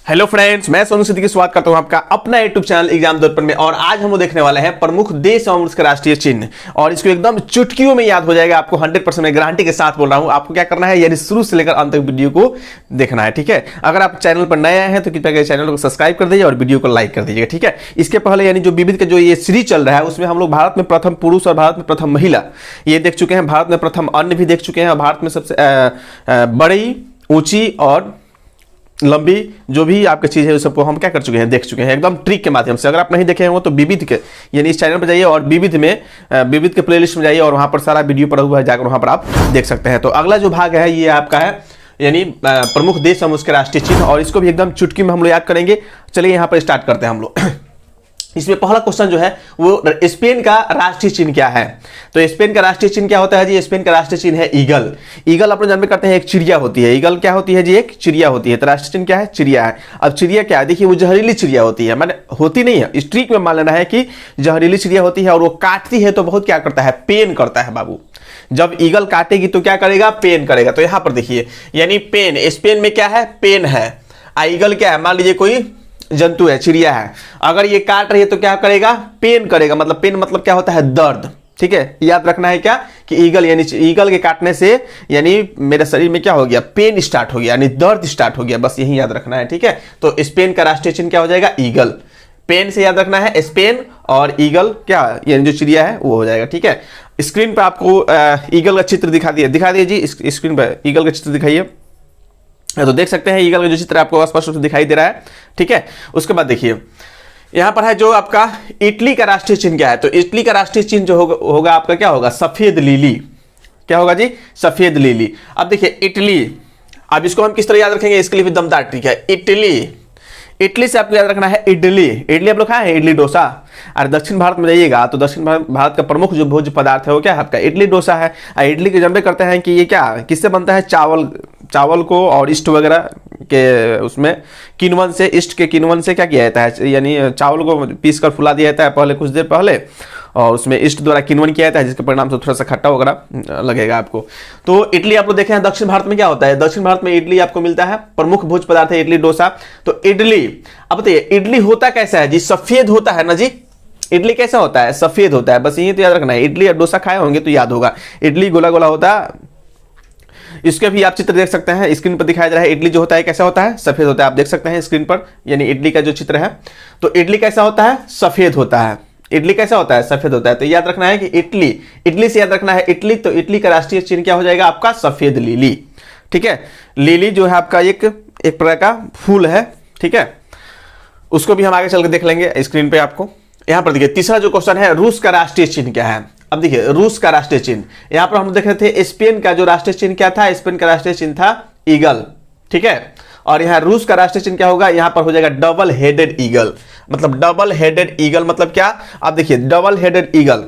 Hello friends, मैं सोनू सिद्दीकी स्वागत करता हूं आपका अपना यूट्यूब चैनल एग्जाम दर्पण में। और आज हम लोग देखने वाले हैं प्रमुख देश एवं उसके राष्ट्रीय चिन्ह, और इसको एकदम चुटकियों में याद हो जाएगा आपको। 100% मैं गारंटी के साथ बोल रहा हूं। आपको क्या करना है, यानी शुरू से लेकर अंत तक वीडियो को देखना है, ठीक है। अगर आप चैनल पर नए आए हैं तो कृपया चैनल को सब्सक्राइब कर दीजिए और वीडियो को लाइक कर दीजिए, ठीक है। इसके पहले यानी जो विविध का जो ये सीरीज चल रहा है उसमें हम लोग भारत में प्रथम पुरुष और भारत में प्रथम महिला ये देख चुके हैं, भारत में प्रथम अन्य भी देख चुके हैं, और भारत में सबसे बड़ी, ऊंची और लंबी जो भी आपकी चीज है उस सबको हम क्या कर चुके हैं, देख चुके हैं एकदम ट्रिक के माध्यम से। अगर आप नहीं देखे हैं वो तो विविध के यानी इस चैनल पर जाइए और विविध के प्लेलिस्ट में जाइए और वहां पर सारा वीडियो पड़ा हुआ है, जाकर वहां पर आप देख सकते हैं। तो अगला जो भाग है ये आपका है यानी प्रमुख देश एवं उसके राष्ट्रीय चिन्ह, और इसको भी एकदम चुटकी में हम लोग याद करेंगे। चलिए यहाँ पर स्टार्ट करते हैं हम लोग। इसमें पहला क्वेश्चन जो है वो स्पेन का राष्ट्रीय चिन्ह क्या है। तो स्पेन का राष्ट्रीय चिन्ह क्या होता है जी? स्पेन का राष्ट्रीय चिन्ह है ईगल। ईगल अपने जानते करते हैं एक चिड़िया होती है। ईगल क्या होती है जी? एक चिड़िया होती है। तो राष्ट्रीय चिन्ह क्या है? चिड़िया है। अब चिड़िया क्या है, देखिए वो जहरीली चिड़िया होती है, माने होती नहीं है, स्ट्रीक में मान लेना है कि जहरीली चिड़िया होती है, और वो काटती है तो बहुत क्या करता है, पेन करता है बाबू। जब ईगल काटेगी तो क्या करेगा, पेन करेगा। तो यहां पर देखिए यानी पेन, स्पेन में क्या है, पेन है। ईगल क्या है, मान लीजिए कोई जंतु है, चिड़िया है, अगर ये काट रही है तो क्या करेगा, पेन करेगा। मतलब पेन मतलब क्या होता है, दर्द, ठीक है। याद रखना है क्या कि ईगल यानी ईगल के काटने से यानी मेरे शरीर में क्या हो गया, पेन स्टार्ट हो गया, यानी दर्द स्टार्ट हो गया, बस यही याद रखना है, ठीक है। तो स्पेन का राष्ट्रीय चिन्ह क्या हो जाएगा, ईगल। पेन से याद रखना है स्पेन, और ईगल क्या यानी जो चिड़िया है वो हो जाएगा, ठीक है। स्क्रीन पर आपको ईगल का चित्र दिखा दिए जी, स्क्रीन पर ईगल का चित्र दिखाइए। तो देख सकते हैं ईगल का जो चित्र आपको स्पष्ट रूप से दिखाई दे रहा है, ठीक है। उसके बाद देखिए यहां पर है जो आपका इटली का राष्ट्रीय चिन्ह क्या है। तो इटली का राष्ट्रीय चिन्ह जो होगा आपका क्या होगा, सफेद लिली। क्या होगा जी, सफेद लिली। अब देखिए इटली, अब इसको हम किस तरह याद रखेंगे, इसके लिए भी दमदार ट्रिक है। इटली, इटली से आपको याद रखना है इडली। इडली आप लोग खाए हैं, इडली डोसा। और दक्षिण भारत में जाइएगा तो दक्षिण भारत का प्रमुख जो भोज्य पदार्थ है वो क्या है आपका, इडली डोसा है। और इडली के जानते करते हैं कि ये क्या किससे बनता है, चावल को और ईस्ट वगैरह के उसमें किण्वन से, ईस्ट के किण्वन से क्या किया जाता है, यानी चावल को पीस कर फुला दिया जाता है पहले कुछ देर पहले, और उसमें ईस्ट द्वारा किण्वन किया जाता है, जिसके परिणाम से थोड़ा सा खट्टा वगैरह लगेगा आपको। तो इडली आप लोग देखे हैं दक्षिण भारत में क्या होता है, दक्षिण भारत में इडली आपको मिलता है, प्रमुख भोज्य पदार्थ है इडली डोसा। तो इडली, अब बताइए इडली होता कैसा है जी, सफेद होता है ना जी। इडली कैसा होता है, सफेद होता है, बस यही तो याद रखना है। इडली और डोसा खाए होंगे तो याद होगा, इडली गोला गोला होता है। इसके भी आप चित्र देख सकते हैं, स्क्रीन पर दिखाया जा रहा है। इडली जो होता है कैसा होता है, सफेद होता है, आप देख सकते हैं स्क्रीन पर, यानी इडली का जो चित्र है। तो इडली कैसा होता है, सफेद होता है। इडली कैसा होता है, सफेद होता है। तो याद रखना है कि इटली, इडली से याद रखना है इटली। तो इटली का राष्ट्रीय चिन्ह क्या हो जाएगा आपका, सफेद लिली, ठीक है। लिली जो है आपका एक प्रकार का फूल है, ठीक है। उसको भी हम आगे चल के देख लेंगे स्क्रीन पे आपको। यहां पर देखिए तीसरा जो क्वेश्चन है, रूस का राष्ट्रीय चिन्ह क्या है। अब देखिए रूस का राष्ट्रीय चिन्ह, यहां पर हम देख रहे थे स्पेन का जो राष्ट्रीय चिन्ह क्या था, स्पेन का राष्ट्रीय चिन्ह था ईगल, ठीक है। और यहां रूस का राष्ट्रीय चिन्ह क्या होगा, यहां पर हो जाएगा डबल हेडेड ईगल। मतलब डबल हेडेड ईगल मतलब क्या, आप देखिए डबल हेडेड ईगल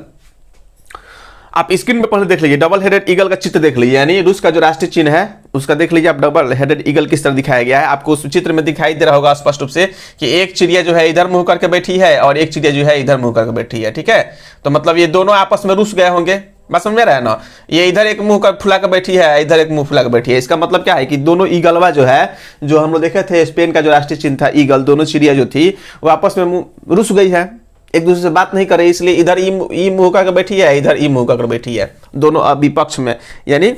आप स्क्रीन पे पहले देख लीजिए, डबल हेडेड ईगल का चित्र देख लीजिए, यानी रूस का जो राष्ट्रीय चिन्ह है उसका देख लीजिए आप, डबल हेडेड ईगल किस तरह दिखाया गया है आपको उस चित्र में दिखाई दे रहा होगा स्पष्ट रूप से कि एक चिड़िया जो है इधर मुंह करके बैठी है और एक चिड़िया जो है इधर मुंह करके बैठी है, ठीक है। तो मतलब ये दोनों आपस में रुस गए होंगे, बात समझ में रहा है ना। ये इधर एक मुंह कर फुला कर बैठी है, इधर एक मुंह फुला कर बैठी है। इसका मतलब क्या है कि दोनों ईगलवा जो है, जो हम लोग देखे थे स्पेन का जो राष्ट्रीय चिन्ह था ईगल, दोनों चिड़िया जो थी वो आपस में रुस गई है, एक दूसरे से बात नहीं कर रही, इसलिए इधर ई मुंह कर बैठी है, इधर ई मुंह कर बैठी है, दोनों विपक्ष में यानी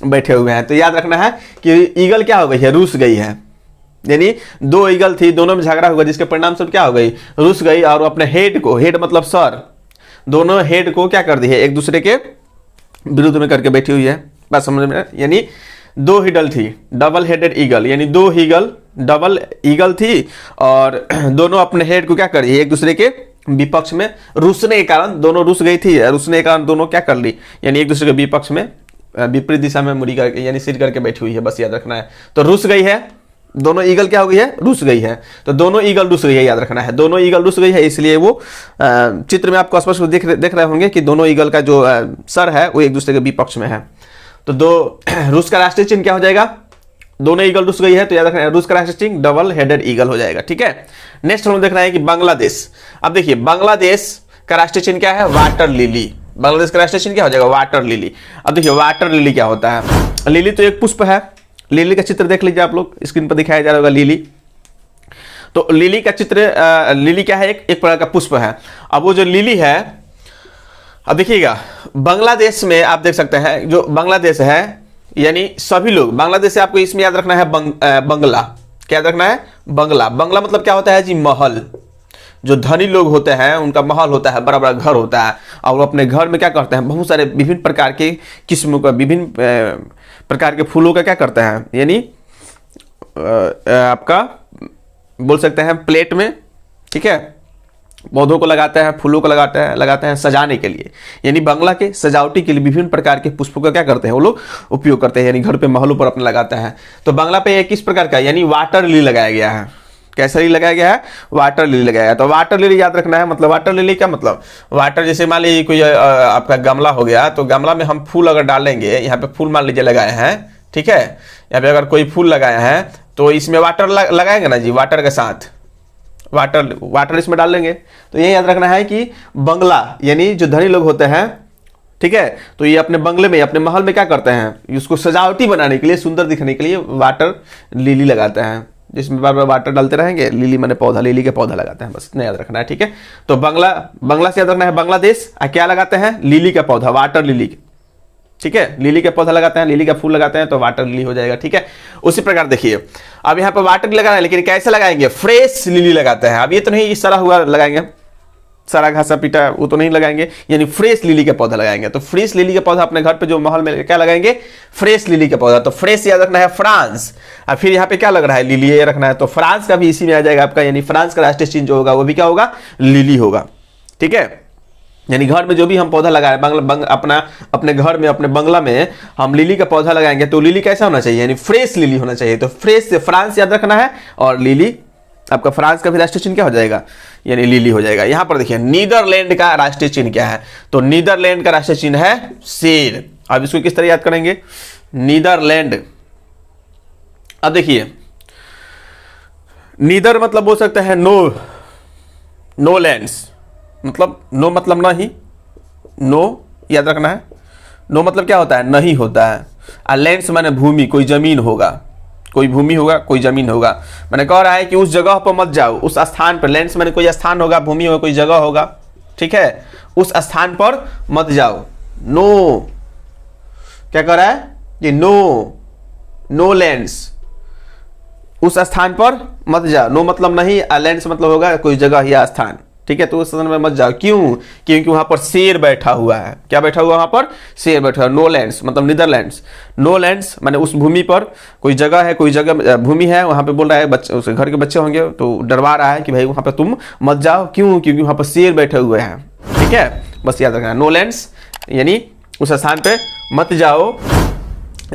बैठे हुए हैं। तो याद रखना है कि ईगल क्या हो गई है, रूस गई है। यानी दो ईगल थी, दोनों में झगड़ा हुआ, जिसके परिणाम से क्या हो गई, रूस गई, और अपने हेड को, हेड मतलब सर, दोनों हेड को क्या कर दी है, एक दूसरे के विरुद्ध में करके बैठी हुई है, बात समझ में। यानी दो हीडल थी, डबल हेडेड ईगल, यानी दो ईगल डबल ईगल थी, और दोनों अपने हेड को क्या कर रही है, एक दूसरे के विपक्ष में रुसने के कारण दोनों रुस गई थी, रुसने के कारण दोनों क्या कर ली, यानी एक दूसरे के विपक्ष में विपरीत दिशा में मुड़ी करके यानी सिर करके बैठी हुई है, बस याद रखना है। तो रुस गई है, दोनों ईगल क्या हो गई है, रुस गई है। तो दोनों ईगल रुस गई है, याद रखना है, दोनों ईगल रुस गई है, इसलिए वो चित्र में आपको स्पष्ट देख रहे होंगे कि दोनों ईगल का जो सर है वो एक दूसरे के विपक्ष में है। तो रूस का राष्ट्रीय चिन्ह क्या हो जाएगा, दोनों ईगल रुस गई है, तो याद रखना है रूस का राष्ट्रीय चिन्ह डबल हेडेड ईगल हो जाएगा, ठीक है। नेक्स्ट हम देख रहे हैं कि बांग्लादेश। अब देखिए बांग्लादेश का राष्ट्रीय चिन्ह क्या है, वाटर लिली। बांग्लादेश का राष्ट्रीय चिन्ह क्या हो जाएगा, वाटर लिली। अब देखिए वाटर लिली क्या होता है, लिली तो एक पुष्प है, लिली का चित्र देख लीजिए आप लोग, स्क्रीन पर दिखाया जा रहा होगा लिली। तो लिली का चित्र, लिली क्या है, एक प्रकार का पुष्प है। अब वो जो लिली है, अब देखिएगा बांग्लादेश में आप देख सकते हैं, जो बांग्लादेश है यानी सभी लोग बांग्लादेश से, आपको इसमें याद रखना है बंगला। क्या याद रखना है? बंगला। बंगला मतलब क्या होता है जी? महल। जो धनी लोग होते हैं उनका महल होता है, बड़ा बड़ा घर होता है, और वो अपने घर में क्या करते हैं, बहुत सारे विभिन्न प्रकार के किस्मों का, विभिन्न प्रकार के फूलों का क्या करते हैं, यानी आपका बोल सकते हैं प्लेट में, ठीक है, पौधों को लगाते हैं, फूलों को लगाते हैं सजाने के लिए, यानी बंगला के सजावटी के लिए विभिन्न प्रकार के पुष्पों का क्या करते हैं वो लोग उपयोग करते हैं, यानी घर पे महलों पर अपने लगाते हैं। तो बंगला पे किस प्रकार का, यानी वाटर लिली लगाया गया है। कैसा लिली लगाया गया है? वाटर लिली लगाया है। तो वाटर लिली याद रखना है, मतलब वाटर लिली का मतलब वाटर, जैसे मान लीजिए कोई आपका गमला हो गया, तो गमला में हम फूल अगर डालेंगे, यहाँ पे फूल मान लीजिए लगाए हैं, ठीक है, यहाँ पे अगर कोई फूल लगाए हैं तो इसमें वाटर लगाएंगे ना जी, वाटर के साथ वाटर इसमें डाल लेंगे। तो ये याद रखना है कि बंगला यानी जो धनी लोग होते हैं, ठीक है, तो ये अपने बंगले में, अपने महल में क्या करते हैं, उसको सजावटी बनाने के लिए, सुंदर दिखने के लिए वाटर लिली लगाते हैं, जिसमें बार बार वाटर डालते रहेंगे। लिली माने पौधा, लिली के पौधा लगाते हैं, बस इतना याद रखना है, ठीक है। तो बंगला से याद रखना है बांग्लादेश, क्या लगाते हैं? लिली का पौधा, वाटर लिली, ठीक है, लिली का पौधा लगाते हैं, लिली का फूल लगाते हैं, तो वाटर लिली हो जाएगा, ठीक है। उसी प्रकार देखिए अब यहाँ पर वाटर लगाना है, लेकिन कैसे लगाएंगे? फ्रेश लिली लगाते हैं। अब ये तो नहीं सड़ा हुआ लगाएंगे, सड़ा घासा पीटा वो तो नहीं लगाएंगे, यानी फ्रेश लिली का पौधा लगाएंगे। तो फ्रेश लिली का पौधा अपने घर पे जो महल में क्या लगाएंगे? फ्रेश लिली का पौधा। तो फ्रेश याद रखना है फ्रांस, और फिर यहाँ पे क्या लग रहा है? लिली ये रखना है। तो फ्रांस का भी इसी में आ जाएगा आपका, यानी फ्रांस का राष्ट्रीय चिन्ह जो होगा वो भी क्या होगा? लिली होगा, ठीक है। यानी घर में जो भी हम पौधा लगाए, अपने घर में, अपने बंगला में हम लिली का पौधा लगाएंगे, तो लिली कैसा होना चाहिए? यानी फ्रेश लिली होना चाहिए। तो फ्रेश से फ्रांस याद रखना है, और लिली आपका फ्रांस का भी राष्ट्रीय चिन्ह क्या हो जाएगा? यानी लिली हो जाएगा। यहां पर देखिए नीदरलैंड का राष्ट्रीय चिन्ह क्या है? तो नीदरलैंड का राष्ट्रीय चिन्ह है शेर। अब इसको किस तरह याद करेंगे? नीदरलैंड। अब देखिए नीदर मतलब बोल सकते हैं नो लैंड्स, मतलब नो मतलब नहीं, नो याद रखना है। नो मतलब क्या होता है? नहीं होता है। और लैंड्स माने भूमि, कोई जमीन होगा, कोई भूमि होगा, कोई जमीन होगा। मैंने कह रहा है कि उस जगह पर मत जाओ, उस स्थान पर। लैंड्स माने कोई स्थान होगा, भूमि होगा, कोई जगह होगा, ठीक है, उस स्थान पर मत जाओ। नो क्या कह रहा है? कि नो लैंड्स, उस स्थान पर मत जाओ। नो मतलब नहीं, लैंड्स मतलब होगा कोई जगह या स्थान, ठीक है। तो उस स्थान में मत जाओ। क्यों? क्योंकि वहां पर शेर बैठा हुआ है। क्या बैठा हुआ? वहां पर शेर बैठा हुआ है। नो लैंड्स मतलब नीदरलैंड्स। नो लैंड्स माने उस भूमि पर कोई जगह है, कोई जगह भूमि है, वहां पे बोल रहा है बच्चे, उसके घर के बच्चे होंगे तो डरवा रहा है कि भाई वहां पे तुम मत जाओ। क्यों? क्योंकि वहां पर शेर बैठे हुए हैं, ठीक है। बस याद रखना, नो लैंड्स यानी उस स्थान पे मत जाओ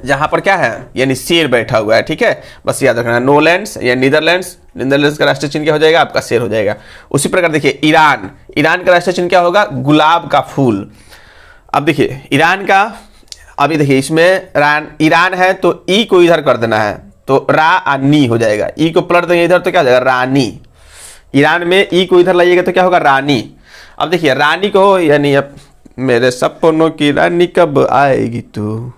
जहां पर क्या है, यानी शेर बैठा हुआ है, ठीक है। बस याद रखना, नो लैंड्स या नीदरलैंड्स। नीदरलैंड्स का राष्ट्रीय चिन्ह क्या हो जाएगा? आपका शेर हो जाएगा। उसी प्रकार देखिए ईरान का राष्ट्रीय चिन्ह क्या होगा? गुलाब का फूल। अब देखिए ईरान का, अभी देखिए इसमें ईरान है तो ई को इधर कर देना है, तो रानी हो जाएगा। ई को पलट देंगे इधर तो क्या हो जाएगा? रानी। ईरान में ई को इधर लाइएगा तो क्या होगा? रानी। अब देखिए रानी को, यानी अब मेरे सपनों की रानी कब आएगी तू,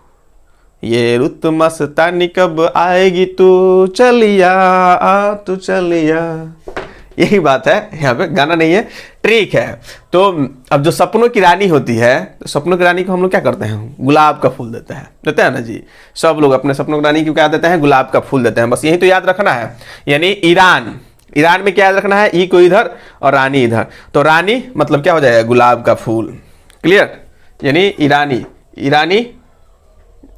ये रुत मस्तानी कब आएगी तू, चलिया तू चलिया। यही बात है, यहाँ पे गाना नहीं है, ट्रिक है। तो अब जो सपनों की रानी होती है, तो सपनों की रानी को हम लोग क्या करते हैं? गुलाब का फूल देते हैं ना जी। सब लोग अपने सपनों की रानी को क्या देते हैं? गुलाब का फूल देते हैं। बस यही तो याद रखना है। यानी ईरान में क्या याद रखना है? ई को इधर और रानी इधर। तो रानी मतलब क्या हो जाएगा? गुलाब का फूल। क्लियर? यानी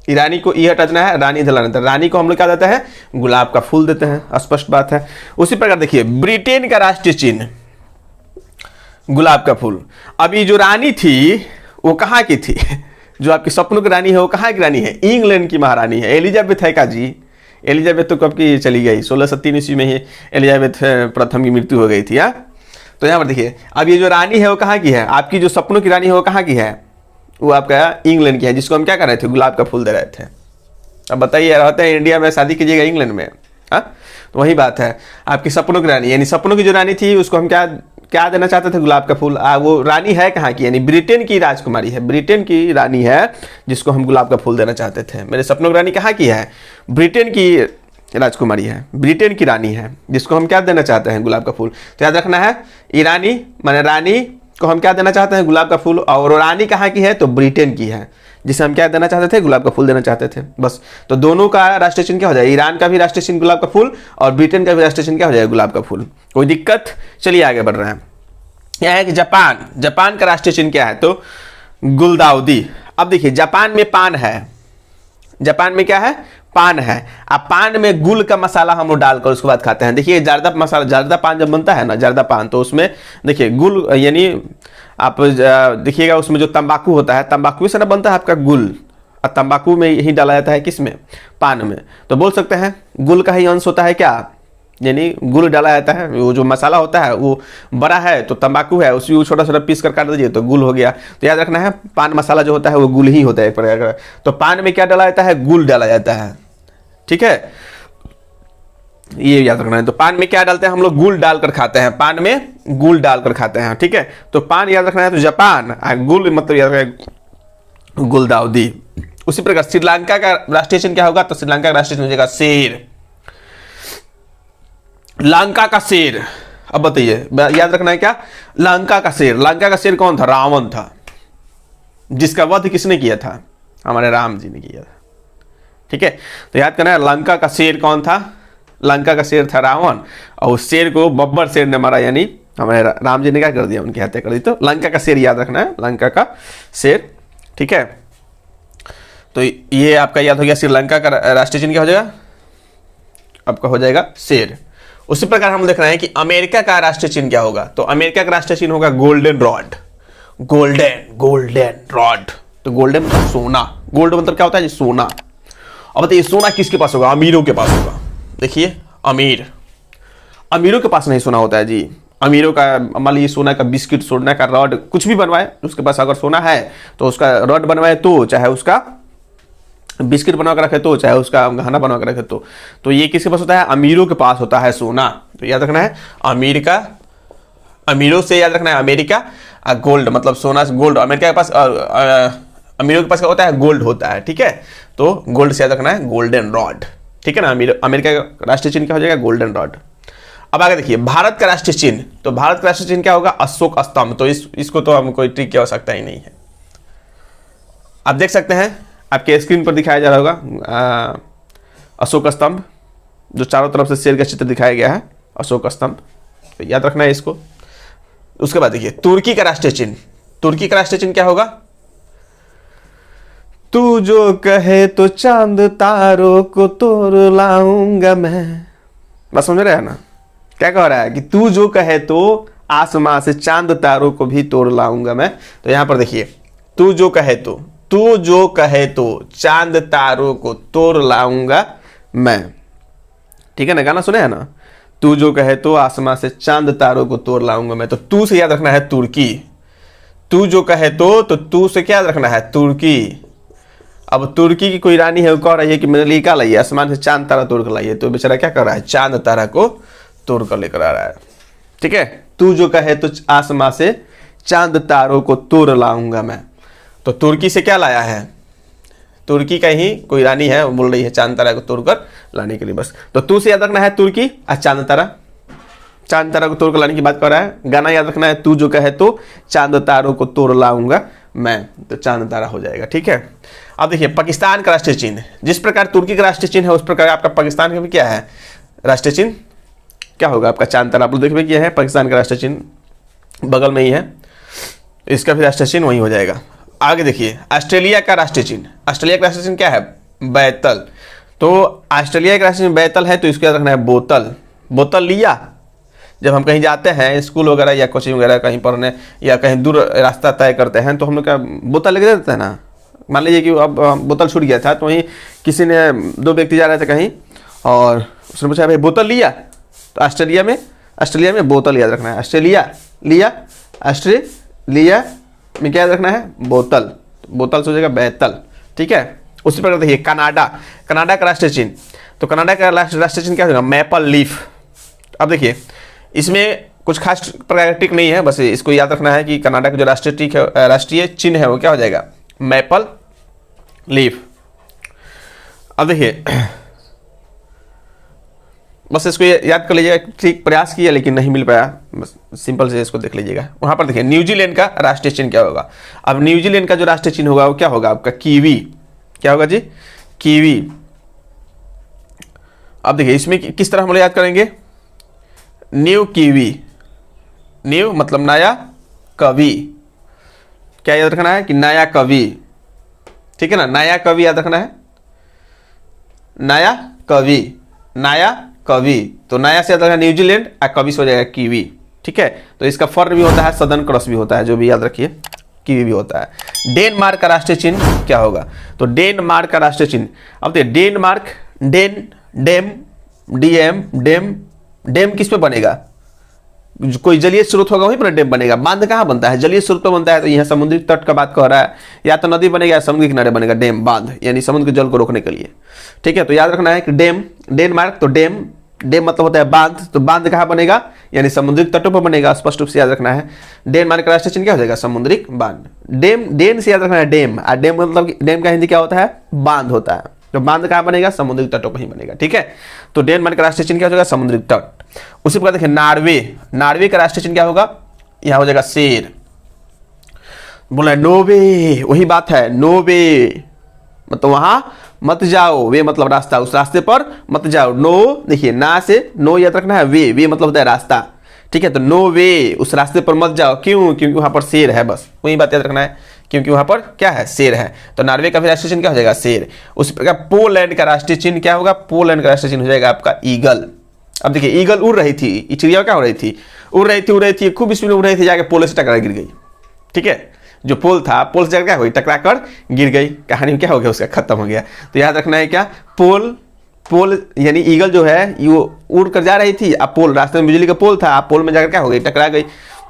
ईरानी को ई हटा देना है, रानी इधर लाना है। रानी को हम लोग क्या देते हैं? गुलाब का फूल देते हैं, स्पष्ट बात है। उसी प्रकार देखिए ब्रिटेन का राष्ट्रीय चिन्ह गुलाब का फूल। अभी जो रानी थी वो कहाँ की थी? जो आपके सपनों की रानी है वो कहाँ की रानी है? इंग्लैंड की महारानी है, एलिजाबेथ है का जी। एलिजाबेथ तो कब की चली गई? 1603 ईस्वी में ही एलिजाबेथ प्रथम की मृत्यु हो गई थी। तो यहाँ पर देखिए अब ये जो रानी है वो कहाँ की है? आपकी जो सपनों की रानी है वो कहाँ की है? वो आपका इंग्लैंड की है, जिसको हम क्या कर रहे थे? गुलाब का फूल दे रहे थे। अब बताइए, रहते हैं इंडिया में, शादी कीजिएगा इंग्लैंड में, हाँ? तो वही बात है, आपकी सपनों की रानी, यानी सपनों की जो रानी थी उसको हम क्या देना चाहते थे? गुलाब का फूल। वो रानी है कहाँ की? यानी ब्रिटेन की राजकुमारी है, ब्रिटेन की रानी है, जिसको हम गुलाब का फूल देना चाहते थे। मेरे सपनों की रानी कहाँ की है? ब्रिटेन की राजकुमारी है, ब्रिटेन की रानी है, जिसको हम क्या देना चाहते हैं, गुलाब का फूल। तो याद रखना है ईरानी माने रानी को हम क्या देना चाहते हैं, गुलाब का फूल। और रानी कहाँ की है, तो ब्रिटेन की है, जिसे हम क्या देना चाहते थे, गुलाब का फूल देना चाहते थे। बस, तो दोनों का राष्ट्रीय चिन्ह क्या हो जाएगा, ईरान का भी राष्ट्रीय चिन्ह गुलाब का फूल और ब्रिटेन का भी राष्ट्रीय चिन्ह क्या हो जाएगा, गुलाब का फूल। कोई दिक्कत? चलिए आगे बढ़ रहे हैं। यह है कि जापान, जापान का राष्ट्रीय चिन्ह क्या है, तो गुलदाउदी। अब देखिए जापान में पान है, जापान में क्या है, पान है। अब पान में गुल का मसाला हम लोग डालकर उसके बाद खाते हैं। देखिए जर्दा मसाला, जर्दा पान जब बनता है ना, जर्दा पान, तो उसमें देखिए गुल, यानी आप देखिएगा उसमें जो तंबाकू होता है, तंबाकू से ना बनता है आपका गुल, और तंबाकू में यही डाला जाता है, किसमें, पान में। तो बोल सकते हैं गुल का ही अंश होता है क्या, यानी गुल डाला जाता है। वो जो मसाला होता है वो बड़ा है तो तंबाकू है, उसी को छोटा छोटा पीस कर काट दीजिए तो गुल हो गया। तो याद रखना है पान मसाला जो होता है वो गुल ही होता है एक प्रकार का। तो पान में क्या डाला जाता है, गुल डाला जाता है, ठीक है, ये याद रखना है। तो पान में क्या डालते हैं हम लोग, गुल डालकर खाते हैं, पान में गुल डालकर खाते हैं, ठीक है। तो पान याद रखना है, तो जापान, गुल मतलब याद रखना गुलदाउदी। उसी प्रकार श्रीलंका का राष्ट्रीय चिन्ह क्या होगा, तो श्रीलंका का राष्ट्रीय चिन्ह हो जाएगा शेर, लंका का शेर। अब बताइए याद रखना है क्या, लंका का शेर। लंका का शेर कौन था, रावण था, जिसका वध किसने किया था, हमारे राम जी ने किया था, ठीक है। तो याद करना है लंका का शेर कौन था, लंका का शेर था रावण, और उस शेर को बब्बर शेर ने मारा, यानी हमारे राम जी ने क्या कर दिया, उनकी हत्या कर दी। तो लंका का शेर याद रखना है, लंका का शेर, ठीक है। तो ये आपका याद हो गया, श्रीलंका का राष्ट्रीय चिन्ह क्या हो जाएगा, आपका हो जाएगा शेर। उसी प्रकार हम देख रहे हैं कि अमेरिका का राष्ट्रीय चिन्ह क्या होगा, तो अमेरिका का राष्ट्रीय चिन्ह होगा golden rod, golden golden rod. तो गोल्डन मतलब सोना, गोल्ड मतलब क्या होता है, सोना। अब बताइए सोना किसके पास होगा, अमीरों के पास होगा। देखिए अमीर, अमीरों के पास नहीं सोना होता है जी। अमीरों का मान लीजिए सोना का बिस्किट, सोना का रॉड, कुछ भी बनवाए, उसके पास अगर सोना है तो उसका रॉड बनवाए, तो चाहे उसका बिस्किट बनवा कर रखे तो, चाहे उसका गहना बनवा कर रखे तो ये किसके पास होता है, अमीरों के पास होता है सोना। तो याद रखना है अमीर का, अमीरों से याद रखना है अमेरिका, गोल्ड मतलब सोना से गोल्ड, अमेरिका के पास अमीरों के पास क्या होता है, गोल्ड होता है, ठीक है। तो गोल्ड से याद रखना है गोल्डन रॉड, ठीक है ना। अमेरिका का राष्ट्रीय चिन्ह क्या हो जाएगा, गोल्डन रॉड। अब आगे देखिए भारत का राष्ट्रीय चिन्ह, तो भारत का राष्ट्रीय चिन्ह क्या होगा, अशोक स्तंभ। तो इसको तो हम कोई ट्रिक की आवश्यकता ही नहीं है, आप देख सकते हैं आपके स्क्रीन पर दिखाया जा रहा होगा अशोक स्तंभ, जो चारों तरफ से शेर का चित्र दिखाया गया है, अशोक स्तंभ। तो याद रखना है इसको। उसके बाद देखिए तुर्की का राष्ट्रीय चिन्ह, तुर्की का राष्ट्रीय चिन्ह क्या होगा, तू जो कहे तो चांद तारों को तोड़ लाऊंगा मैं। बस समझ रहे हैं ना, क्या कह रहा है कि तू जो कहे तो आसमां से चांद तारों को भी तोड़ लाऊंगा मैं। तो यहां पर देखिए तू जो कहे तो, तू जो कहे तो चांद तारों को तोड़ लाऊंगा मैं, ठीक है ना, गाना सुने हैं ना, तू जो कहे तो आसमां से चांद तारों को तोड़ लाऊंगा मैं। तो तू से याद रखना है तुर्की, तू जो कहे तो तू से क्या याद रखना है, तुर्की। अब तुर्की की कोई रानी है, वो कह रही है कि मेरे लिए क्या लाइए, आसमान से चांद तारा तोड़ कर लाइए। तो बेचारा क्या कर रहा है, चांद तारा को तोड़ कर लेकर आ रहा है, ठीक है। तू जो कहे तो आसमां से चांद तारों को तोड़ लाऊंगा मैं। तो तुर्की से क्या लाया है, तुर्की का ही कोई रानी है, वो बोल रही है चांद तारा को तोड़कर लाने के लिए। बस तो तू से याद रखना है तुर्की और चांद तारा, चांद तारा को तोड़कर लाने की बात कर रहा है। गाना याद रखना है, तू जो कहे तो चांद तारों को तोड़ लाऊंगा मैं। तो चांद तारा हो जाएगा, ठीक है। अब देखिए पाकिस्तान का राष्ट्रीय चिन्ह, जिस प्रकार तुर्की का राष्ट्रीय चिन्ह है उस प्रकार आपका पाकिस्तान का भी क्या है राष्ट्रीय चिन्ह, क्या होगा आपका चांद तारा। आप लोग देखिए क्या है, पाकिस्तान का राष्ट्रीय चिन्ह बगल में ही है, इसका भी राष्ट्रीय चिन्ह वही हो जाएगा। आगे देखिए ऑस्ट्रेलिया का राष्ट्रीय चिन्ह, ऑस्ट्रेलिया का राष्ट्रीय चिन्ह क्या है, बैतल। तो ऑस्ट्रेलिया का राष्ट्रीय चिन्ह बैतल है, तो इसको याद रखना है बोतल। बोतल लिया, जब हम कहीं जाते हैं स्कूल वगैरह या कोचिंग वगैरह कहीं पढ़ने या कहीं दूर रास्ता तय करते हैं, तो हम लोग क्या बोतल लेके देते हैं ना। मान लीजिए कि अब बोतल छूट गया था, तो वहीं किसी ने, दो व्यक्ति जा रहे थे कहीं और उसने पूछा भाई बोतल लिया, तो ऑस्ट्रेलिया में बोतल याद रखना है। ऑस्ट्रेलिया लिया, ऑस्ट्रेलिया में क्या याद रखना है, बोतल। बोतल से हो जाएगा बैतल, ठीक है। उसी प्रकार देखिए कनाडा, कनाडा का राष्ट्रीय चिन्ह, तो कनाडा का राष्ट्रीय चिन्ह क्या होगा, मैपल लीफ। अब देखिए इसमें कुछ खास प्रकार का टिक नहीं है, बस इसको याद रखना है कि कनाडा का जो राष्ट्रीय टिक है, राष्ट्रीय चिन्ह है वो क्या हो जाएगा, मैपल लीफ। अब देखिए बस इसको याद कर लीजिएगा, ठीक प्रयास किया लेकिन नहीं मिल पाया, बस सिंपल से इसको देख लीजिएगा। वहां पर देखिए न्यूजीलैंड का राष्ट्रीय चिन्ह क्या होगा। अब न्यूजीलैंड का जो राष्ट्रीय चिन्ह होगा वो क्या होगा आपका, कीवी। क्या होगा जी, कीवी। अब देखिए इसमें किस तरह हम लोग याद करेंगे, न्यू कीवी, न्यू मतलब नया, कवि क्या याद रखना है कि नया कवि, ठीक है ना, नया कवि याद रखना है, नया कवि, नया कवि। तो नया से याद रखना न्यूजीलैंड और कवि से हो जाएगा कीवी, ठीक है। तो इसका फर भी होता है, सदर्न क्रॉस भी होता है, जो भी याद रखिए, कीवी भी होता है। डेनमार्क का राष्ट्रीय चिन्ह क्या होगा, तो डेनमार्क का राष्ट्रीय चिन्ह, अब देखिए डेनमार्क, डेन, डेम, डीएम, डेम, डेम किस पे बनेगा, कोई जलीय स्रोत होगा वहीं पर डैम बनेगा। बांध कहाँ बनता है, जलीय स्रोत पर बनता है, तो यहाँ समुद्री तट का बात कह रहा है, या तो नदी बनेगा या समुद्र किनारे बनेगा डैम, बांध, यानी समुद्र के जल को रोकने के लिए, ठीक है। तो याद रखना है कि डैम, डेनमार्क, तो डैम, डैम मतलब होता है बांध, तो बांध कहाँ बनेगा, यानी समुद्री तटों पर बनेगा, स्पष्ट रूप से याद रखना है। डेनमार्क का राष्ट्रीय चिन्ह क्या हो जाएगा, समुद्री बांध। डेम, डेन से याद रखना है डैम, और डैम मतलब डैम का हिंदी क्या होता है, बांध होता है, तो बांध कहाँ बनेगा, समुद्री तटों पर ही बनेगा, ठीक है। तो डेनमार्क का राष्ट्रीय चिन्ह क्या हो जाएगा, समुद्री तट। उसी प्रकार देखिए नार्वे, नार्वे का राष्ट्रीय चिन्ह क्या होगा, यहां हो जाएगा शेर। बोला नोवे, वही बात है, नोवे मतलब वहां मत जाओ, वे मतलब रास्ता, उस रास्ते पर मत जाओ। नो देखिए ना से नो याद रखना है, वे मतलब होता है रास्ता, ठीक है। तो नो वे, उस रास्ते पर मत जाओ, क्यों, क्योंकि वहां पर शेर है, बस वही बात याद रखना है, क्योंकि वहां पर क्या है, शेर है। तो नार्वे का भी राष्ट्रीय चिन्ह क्या हो जाएगा, शेर। उसी प्रकार पोलैंड का राष्ट्रीय चिन्ह क्या होगा, पोलैंड का राष्ट्रीय चिन्ह हो जाएगा आपका ईगल। अब देखिए ईगल उड़ रही थी, चिड़िया क्या हो रही थी, उड़ रही थी, खूब स्पीड में उड़ रही थी, जाके पोल से टकरा गिर गई, ठीक है। जो पोल था, पोल से जाकर क्या हुई, टकरा कर गिर गई, कहानी में क्या हो गया, उसका खत्म हो गया। तो याद रखना है क्या, पोल, पोल यानी ईगल जो है वो उड़ कर जा रही थी, अब पोल, रास्ते में बिजली का पोल था, पोल में जाकर क्या हो गई, टकरा गई,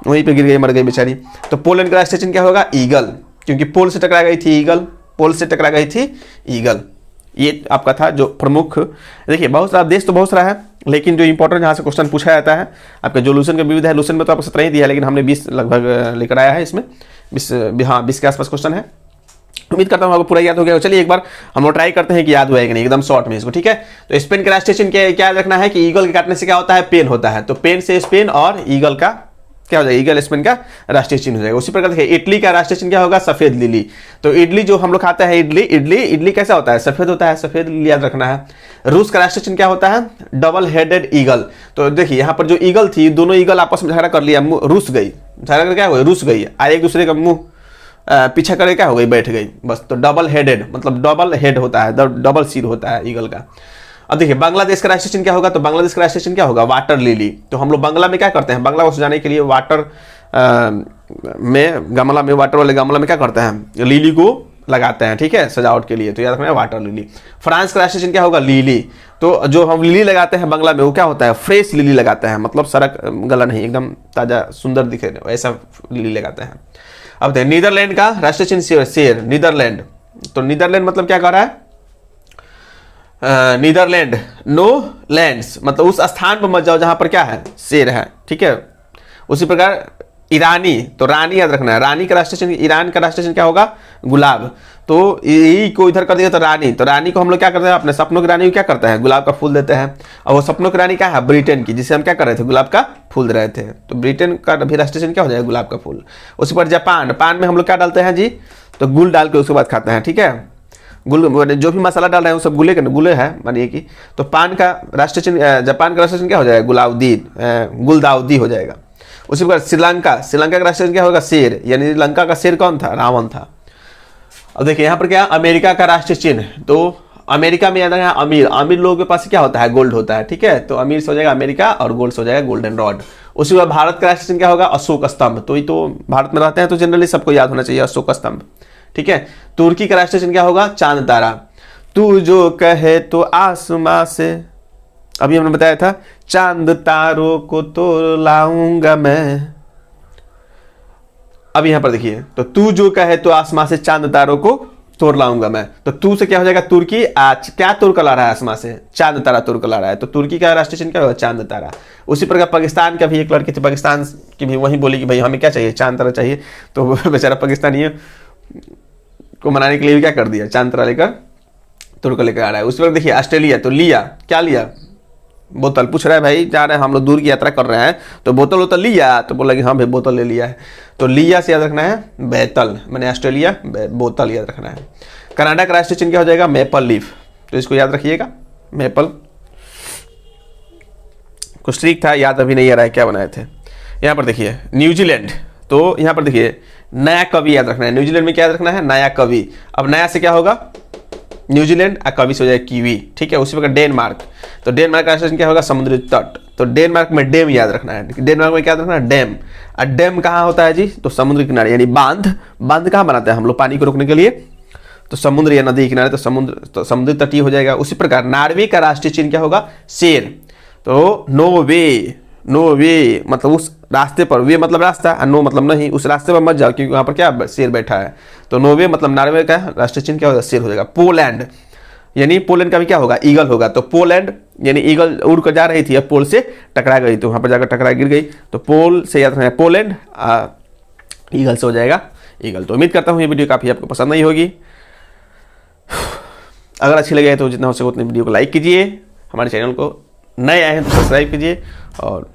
वहीं पर गिर गई, मर गई बेचारी। तो पोलैंड का राष्ट्रीय चिन्ह क्या होगा, ईगल, क्योंकि पोल से टकरा गई थी ईगल, पोल से टकरा गई थी ईगल। ये आपका था जो प्रमुख, देखिए बहुत सारा देश तो बहुत सारा है, लेकिन जो इंपॉर्टेंट जहाँ से क्वेश्चन पूछा जाता है, आपका जो लूसेंट का विविध है, लूसेंट में तो आपको 17 ही दिया है, लेकिन हमने 20 लगभग लेकर आया है इसमें, 20, हाँ 20 के आसपास क्वेश्चन है। उम्मीद करता हूँ आपको पूरा याद हो गया। चलिए एक बार हम लोग ट्राई करते हैं कि याद हुआ है कि नहीं, एकदम शॉर्ट में इसको, ठीक है। तो स्पेन के राष्ट्रीय चिन्ह क्या याद रखना है कि ईगल के काटने से क्या होता है, पेन होता है, तो पेन से स्पेन और ईगल का क्या हो जाएगा, ईगल स्पेन का राष्ट्रीय चिन्ह हो जाएगा। उसी प्रकार देखिए इटली का राष्ट्रीय चिन्ह क्या होगा, सफेद लिली। तो इडली जो हम लोग खाते हैं, इडली, इडली, इडली कैसा होता है, सफेद होता है, सफेद लिली याद रखना है। रूस का राष्ट्रीय चिन्ह क्या होता है, डबल हेडेड ईगल। तो देखिए यहाँ पर जो ईगल थी, दोनों ईगल आपस में झगड़ा कर लिया, रुस गई, झगड़ा कर क्या हो गई, रुस गई, और एक दूसरे का मुंह पीछा करके क्या हो गई, बैठ गई, बस। तो डबल हेडेड मतलब डबल हेड होता है, डबल सिर होता है ईगल का। अब देखिए बांग्लादेश का राष्ट्रीय चिन्ह क्या होगा, तो बांग्लादेश का राष्ट्रीय चिन्ह क्या होगा, वाटर लिली। तो हम लोग बांग्ला में क्या करते हैं, बांग्ला को सजाने के लिए वाटर में, गमला में, वाटर वाले गमला में क्या करते हैं, लिली को लगाते हैं, ठीक है, सजावट के लिए। तो याद रखना है वाटर लिली। फ्रांस का राष्ट्रीय चिन्ह क्या होगा, लिली। तो जो हम लिली लगाते हैं बांग्ला में, वो क्या होता है, फ्रेश लिली लगाते हैं, मतलब सड़क गला नहीं, एकदम ताजा सुंदर दिखे ऐसा लिली लगाते हैं। अब देखिए नीदरलैंड का राष्ट्रीय चिन्ह शेर, नीदरलैंड। तो नीदरलैंड मतलब क्या कर रहा है, नीदरलैंड, नो लैंड्स मतलब उस स्थान पर मत जाओ जहां पर क्या है, शेर है, ठीक है। उसी प्रकार ईरानी, तो रानी याद रखना है, रानी का राष्ट्रीय चिन्ह, ईरान का राष्ट्रीय चिन्ह क्या होगा, गुलाब। तो ई को इधर कर दिया तो रानी, तो रानी को हम लोग क्या करते हैं, अपने सपनों की रानी को क्या करते हैं, गुलाब का फूल देते हैं। और वो सपनों की रानी क्या है, ब्रिटेन की, जिसे हम क्या कर रहे थे, गुलाब का फूल दे रहे थे। तो ब्रिटेन का भी राष्ट्रीय चिन्ह क्या हो जाएगा, गुलाब का फूल। उसी पर जापान, पान में हम लोग क्या डालते हैं जी, तो गुल डाल के उसके बाद खाते हैं, ठीक है। गुल, जो भी मसाला डाल रहे हैं वो सब गुले के गुले है मानिए कि। तो पान का राष्ट्रीय चिन्ह, जापान का राष्ट्रीय चिन्ह क्या हो जाएगा, गुलाउद्दीन, गुलदाउदी हो जाएगा। उसी प्रकार श्रीलंका, श्रीलंका का राष्ट्रीय चिन्ह क्या होगा, शेर, यानी श्रीलंका का शेर कौन था, रावण था। अब देखिए यहाँ पर क्या, अमेरिका का राष्ट्रीय चिन्ह, तो अमेरिका में याद रखना अमीर, अमीर लोगों के पास क्या होता है, गोल्ड होता है, ठीक है। तो अमीर से हो जाएगा अमेरिका और गोल्ड से हो जाएगा गोल्डन रॉड। उसी बाद भारत का राष्ट्रीय चिन्ह क्या होगा, अशोक स्तंभ। तो ये तो भारत में रहते हैं तो जनरली सबको याद होना चाहिए अशोक स्तंभ, ठीक है। तुर्की का राष्ट्रीय चिन्ह क्या होगा, चांद तारा। तू जो कहे तो आसमां से, अभी हमने बताया था, चांद तारों को तो लाऊंगा मैं। अब यहां पर देखिए, तो तू जो कहे तो आसमां से चांद तारों को तोड़ लाऊंगा मैं। तो तू से क्या हो जाएगा, तुर्की, आज क्या तोड़ कर ला रहा है आसमां से, चांद तारा तोड़ कर ला रहा है। तो तुर्की का राष्ट्रीय चिन्ह क्या होगा, चांद तारा। उसी प्रकार पाकिस्तान का भी एक लड़की थी, पाकिस्तान की भी वही बोली कि भाई हमें क्या चाहिए, चांद तारा चाहिए। तो बेचारा पाकिस्तानी को मनाने के लिए भी क्या कर दिया, चांद तारा लेकर तुर्क लेकर आ रहा है। उस वक्त देखिए ऑस्ट्रेलिया, तो लिया, क्या लिया, बोतल पूछ रहा है भाई, जा रहे हैं हम लोग दूर की यात्रा कर रहे हैं तो बोतल वोतल लिया, तो बोला कि हाँ भाई बोतल ले लिया है। तो लिया से याद रखना है बैतल, मैंने ऑस्ट्रेलिया, बोतल याद रखना है। कनाडा का राष्ट्रीय चिन्ह क्या हो जाएगा, मेपल लीफ, तो इसको याद रखिएगा मेपल। कुछ ठीक था, याद अभी नहीं आ रहा है क्या बनाए थे। यहाँ पर देखिए न्यूजीलैंड, तो यहाँ पर देखिए नया कवि याद रखना है। न्यूजीलैंड में क्या याद रखना है, नया कवि। अब नया से क्या होगा न्यूजीलैंड, और कवि से हो जाएगा कीवी, ठीक है। उसी प्रकार डेनमार्क, तो डेनमार्क का राष्ट्रीय क्या होगा, समुद्री तट। तो डेनमार्क में डैम याद रखना है। डेनमार्क में क्या याद रखना है, डैम। और डैम कहाँ होता है जी, तो समुद्र किनारे, यानी बांध। बांध कहाँ बनाते हैं हम लोग पानी को रोकने के लिए, तो समुद्र या नदी किनारे, तो समुद्री तटीय हो जाएगा। उसी प्रकार नॉर्वे का राष्ट्रीय चिन्ह क्या होगा, शेर। तो नोवे मतलब उस रास्ते पर, वे मतलब रास्ता और नो मतलब नहीं, उस रास्ते पर मत जाओ क्योंकि वहां पर क्या शेर बैठा है। तो नोवे मतलब नॉर्वे का राष्ट्रीय चिन्ह क्या होगा, शेर हो जाएगा। पोलैंड, यानी पोलैंड का भी क्या होगा, ईगल होगा। तो पोलैंड यानी ईगल उड़ कर जा रही थी, अब पोल से टकरा गई, तो वहां पर जाकर टकरा गिर गई, तो पोल से याद रखना है पोलैंड, ईगल से हो जाएगा ईगल। तो उम्मीद करता हूँ ये वीडियो काफी आपको पसंद आई होगी। अगर अच्छी लगे तो जितना हो सके उतनी वीडियो को लाइक कीजिए, हमारे चैनल को नए आए हैं तो सब्सक्राइब कीजिए और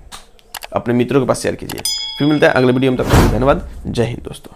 अपने मित्रों के पास शेयर कीजिए। फिर मिलता है अगले वीडियो में, तब तक धन्यवाद। जय हिंद दोस्तों।